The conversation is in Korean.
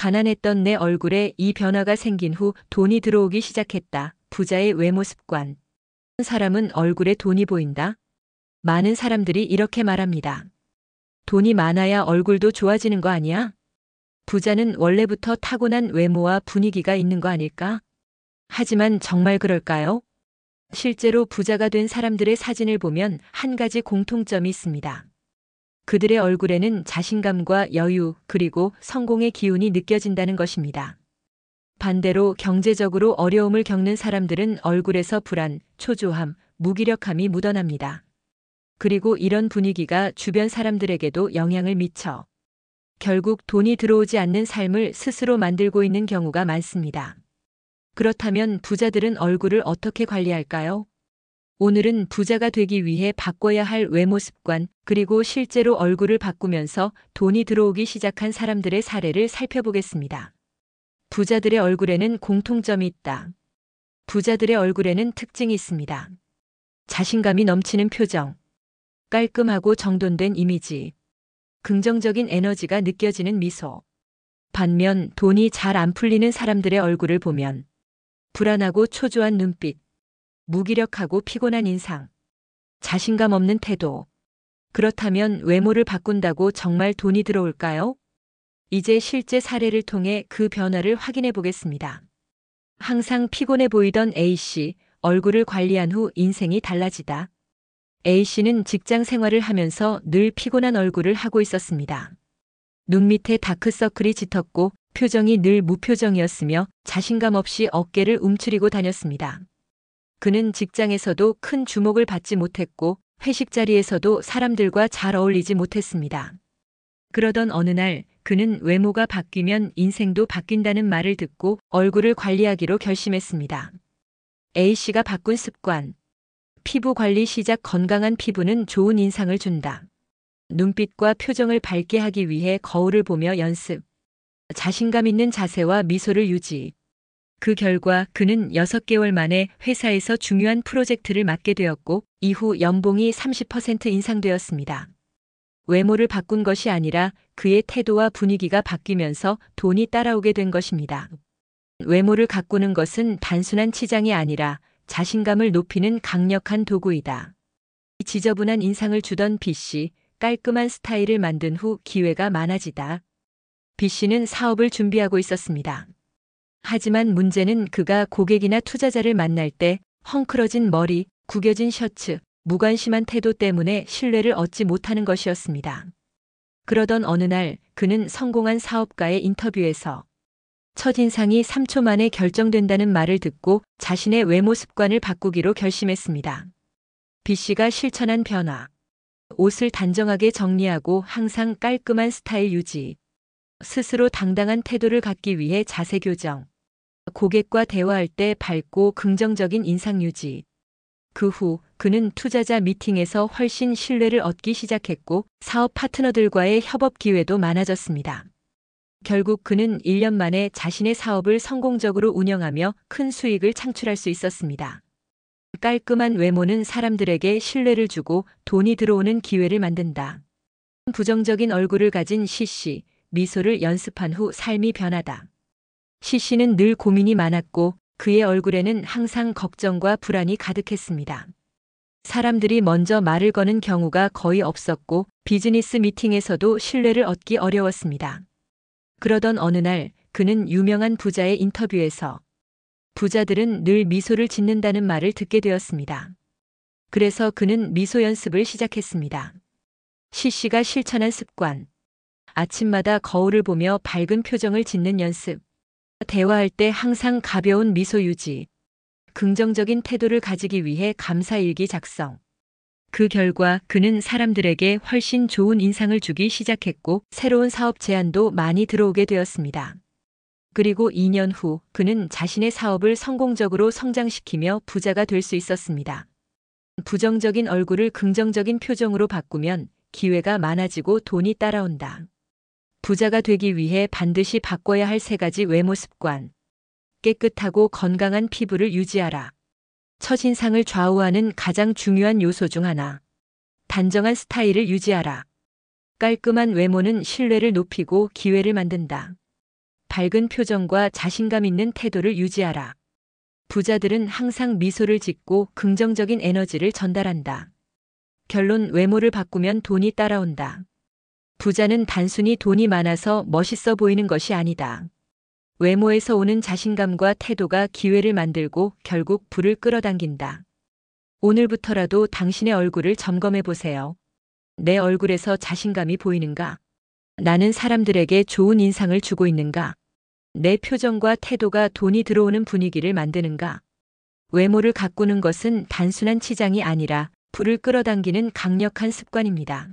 가난했던 내 얼굴에 이 변화가 생긴 후 돈이 들어오기 시작했다. 부자의 외모 습관. 사람은 얼굴에 돈이 보인다. 많은 사람들이 이렇게 말합니다. 돈이 많아야 얼굴도 좋아지는 거 아니야? 부자는 원래부터 타고난 외모와 분위기가 있는 거 아닐까? 하지만 정말 그럴까요? 실제로 부자가 된 사람들의 사진을 보면 한 가지 공통점이 있습니다. 그들의 얼굴에는 자신감과 여유 그리고 성공의 기운이 느껴진다는 것입니다. 반대로 경제적으로 어려움을 겪는 사람들은 얼굴에서 불안, 초조함, 무기력함이 묻어납니다. 그리고 이런 분위기가 주변 사람들에게도 영향을 미쳐 결국 돈이 들어오지 않는 삶을 스스로 만들고 있는 경우가 많습니다. 그렇다면 부자들은 얼굴을 어떻게 관리할까요? 오늘은 부자가 되기 위해 바꿔야 할 외모 습관, 그리고 실제로 얼굴을 바꾸면서 돈이 들어오기 시작한 사람들의 사례를 살펴보겠습니다. 부자들의 얼굴에는 공통점이 있다. 부자들의 얼굴에는 특징이 있습니다. 자신감이 넘치는 표정, 깔끔하고 정돈된 이미지, 긍정적인 에너지가 느껴지는 미소. 반면 돈이 잘 안 풀리는 사람들의 얼굴을 보면 불안하고 초조한 눈빛, 무기력하고 피곤한 인상, 자신감 없는 태도. 그렇다면 외모를 바꾼다고 정말 돈이 들어올까요? 이제 실제 사례를 통해 그 변화를 확인해 보겠습니다. 항상 피곤해 보이던 A씨, 얼굴을 관리한 후 인생이 달라지다. A씨는 직장 생활을 하면서 늘 피곤한 얼굴을 하고 있었습니다. 눈 밑에 다크서클이 짙었고 표정이 늘 무표정이었으며 자신감 없이 어깨를 움츠리고 다녔습니다. 그는 직장에서도 큰 주목을 받지 못했고 회식 자리에서도 사람들과 잘 어울리지 못했습니다. 그러던 어느 날 그는 외모가 바뀌면 인생도 바뀐다는 말을 듣고 얼굴을 관리하기로 결심했습니다. A씨가 바꾼 습관. 피부 관리 시작. 건강한 피부는 좋은 인상을 준다. 눈빛과 표정을 밝게 하기 위해 거울을 보며 연습. 자신감 있는 자세와 미소를 유지. 그 결과 그는 6개월 만에 회사에서 중요한 프로젝트를 맡게 되었고 이후 연봉이 30% 인상되었습니다. 외모를 바꾼 것이 아니라 그의 태도와 분위기가 바뀌면서 돈이 따라오게 된 것입니다. 외모를 가꾸는 것은 단순한 치장이 아니라 자신감을 높이는 강력한 도구이다. 지저분한 인상을 주던 B씨, 깔끔한 스타일을 만든 후 기회가 많아지다. B씨는 사업을 준비하고 있었습니다. 하지만 문제는 그가 고객이나 투자자를 만날 때 헝클어진 머리, 구겨진 셔츠, 무관심한 태도 때문에 신뢰를 얻지 못하는 것이었습니다. 그러던 어느 날 그는 성공한 사업가의 인터뷰에서 첫인상이 3초 만에 결정된다는 말을 듣고 자신의 외모 습관을 바꾸기로 결심했습니다. B씨가 실천한 변화. 옷을 단정하게 정리하고 항상 깔끔한 스타일 유지. 스스로 당당한 태도를 갖기 위해 자세 교정. 고객과 대화할 때 밝고 긍정적인 인상 유지. 그 후 그는 투자자 미팅에서 훨씬 신뢰를 얻기 시작했고 사업 파트너들과의 협업 기회도 많아졌습니다. 결국 그는 1년 만에 자신의 사업을 성공적으로 운영하며 큰 수익을 창출할 수 있었습니다. 깔끔한 외모는 사람들에게 신뢰를 주고 돈이 들어오는 기회를 만든다. 부정적인 얼굴을 가진 C씨, 미소를 연습한 후 삶이 변하다. C씨는 늘 고민이 많았고 그의 얼굴에는 항상 걱정과 불안이 가득했습니다. 사람들이 먼저 말을 거는 경우가 거의 없었고 비즈니스 미팅에서도 신뢰를 얻기 어려웠습니다. 그러던 어느 날 그는 유명한 부자의 인터뷰에서 부자들은 늘 미소를 짓는다는 말을 듣게 되었습니다. 그래서 그는 미소 연습을 시작했습니다. C씨가 실천한 습관. 아침마다 거울을 보며 밝은 표정을 짓는 연습. 대화할 때 항상 가벼운 미소 유지. 긍정적인 태도를 가지기 위해 감사일기 작성. 그 결과 그는 사람들에게 훨씬 좋은 인상을 주기 시작했고 새로운 사업 제안도 많이 들어오게 되었습니다. 그리고 2년 후 그는 자신의 사업을 성공적으로 성장시키며 부자가 될 수 있었습니다. 부정적인 얼굴을 긍정적인 표정으로 바꾸면 기회가 많아지고 돈이 따라온다. 부자가 되기 위해 반드시 바꿔야 할 3가지 외모 습관. 깨끗하고 건강한 피부를 유지하라. 첫인상을 좌우하는 가장 중요한 요소 중 하나. 단정한 스타일을 유지하라. 깔끔한 외모는 신뢰를 높이고 기회를 만든다. 밝은 표정과 자신감 있는 태도를 유지하라. 부자들은 항상 미소를 짓고 긍정적인 에너지를 전달한다. 결론, 외모를 바꾸면 돈이 따라온다. 부자는 단순히 돈이 많아서 멋있어 보이는 것이 아니다. 외모에서 오는 자신감과 태도가 기회를 만들고 결국 부를 끌어당긴다. 오늘부터라도 당신의 얼굴을 점검해 보세요. 내 얼굴에서 자신감이 보이는가? 나는 사람들에게 좋은 인상을 주고 있는가? 내 표정과 태도가 돈이 들어오는 분위기를 만드는가? 외모를 가꾸는 것은 단순한 치장이 아니라 부를 끌어당기는 강력한 습관입니다.